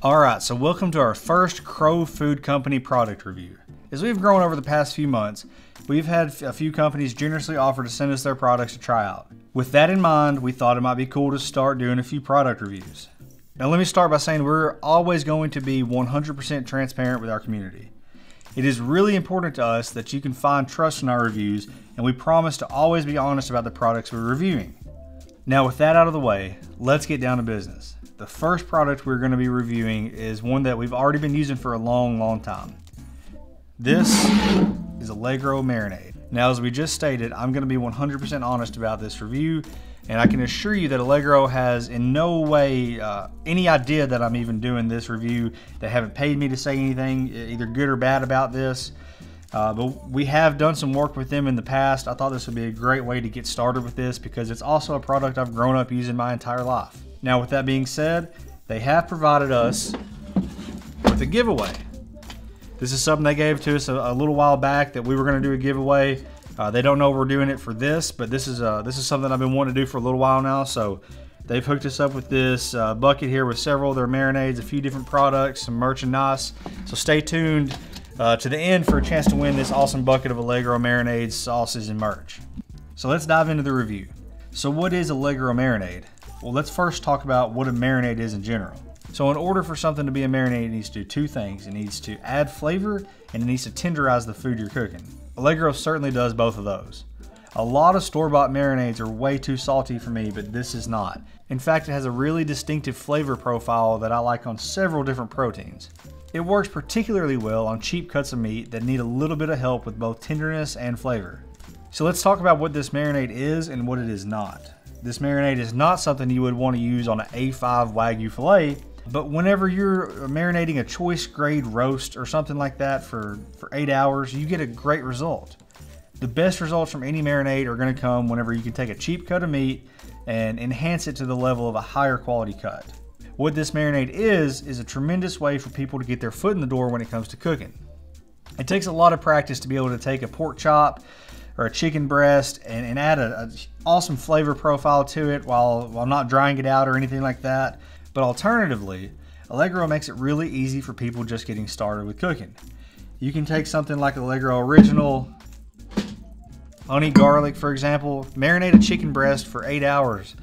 Alright, so welcome to our first Crow Food Company product review. As we've grown over the past few months, we've had a few companies generously offer to send us their products to try out. With that in mind, we thought it might be cool to start doing a few product reviews. Now let me start by saying we're always going to be 100% transparent with our community. It is really important to us that you can find trust in our reviews, and we promise to always be honest about the products we're reviewing. Now with that out of the way, let's get down to business. The first product we're going to be reviewing is one that we've already been using for a long time. This is Allegro Marinade. Now, as we just stated, I'm going to be 100% honest about this review, and I can assure you that Allegro has in no way any idea that I'm even doing this review. They haven't paid me to say anything, either good or bad, about this. But we have done some work with them in the past. I thought this would be a great way to get started with this because it's also a product I've grown up using my entire life. Now, with that being said, they have provided us with a giveaway. This is something they gave to us a little while back that we were going to do a giveaway. They don't know we're doing it for this, but this is something I've been wanting to do for a little while now. So they've hooked us up with this bucket here with several of their marinades, a few different products, some merchandise. So stay tuned to the end for a chance to win this awesome bucket of Allegro marinades, sauces, and merch. So let's dive into the review. So what is Allegro Marinade? Well, let's first talk about what a marinade is in general. So in order for something to be a marinade, it needs to do two things. It needs to add flavor and it needs to tenderize the food you're cooking. Allegro certainly does both of those. A lot of store-bought marinades are way too salty for me, but this is not. In fact, it has a really distinctive flavor profile that I like on several different proteins. It works particularly well on cheap cuts of meat that need a little bit of help with both tenderness and flavor. So let's talk about what this marinade is and what it is not. This marinade is not something you would want to use on an A5 Wagyu filet, but whenever you're marinating a choice grade roast or something like that for 8 hours, you get a great result. The best results from any marinade are going to come whenever you can take a cheap cut of meat and enhance it to the level of a higher quality cut. What this marinade is a tremendous way for people to get their foot in the door when it comes to cooking. It takes a lot of practice to be able to take a pork chop or a chicken breast and add an awesome flavor profile to it while not drying it out or anything like that. But alternatively, Allegro makes it really easy for people just getting started with cooking. You can take something like Allegro Original, honey garlic for example, marinate a chicken breast for 8 hours,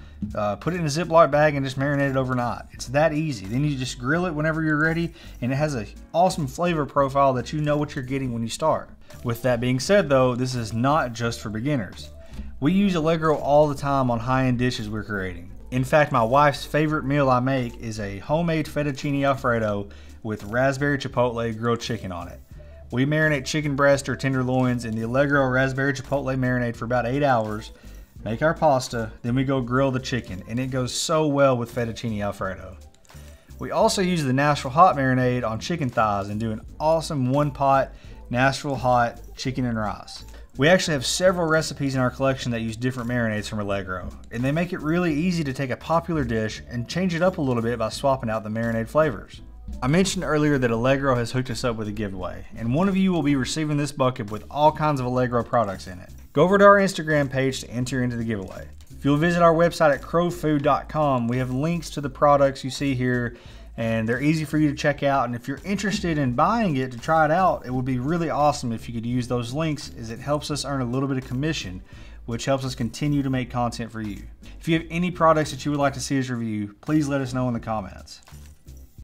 put it in a Ziploc bag and just marinate it overnight. It's that easy. Then you just grill it whenever you're ready, and it has an awesome flavor profile that you know what you're getting when you start. With that being said though, this is not just for beginners. We use Allegro all the time on high-end dishes we're creating. In fact, my wife's favorite meal I make is a homemade fettuccine alfredo with raspberry chipotle grilled chicken on it. We marinate chicken breast or tenderloins in the Allegro raspberry chipotle marinade for about 8 hours, make our pasta, then we go grill the chicken, and it goes so well with fettuccine alfredo. We also use the Nashville hot marinade on chicken thighs and do an awesome one-pot Nashville hot chicken and rice. We actually have several recipes in our collection that use different marinades from Allegro, and they make it really easy to take a popular dish and change it up a little bit by swapping out the marinade flavors. I mentioned earlier that Allegro has hooked us up with a giveaway, and one of you will be receiving this bucket with all kinds of Allegro products in it. Go over to our Instagram page to enter into the giveaway. If you'll visit our website at crowfood.com, we have links to the products you see here, and they're easy for you to check out. And if you're interested in buying it to try it out, it would be really awesome if you could use those links, as it helps us earn a little bit of commission, which helps us continue to make content for you. If you have any products that you would like to see us review, please let us know in the comments.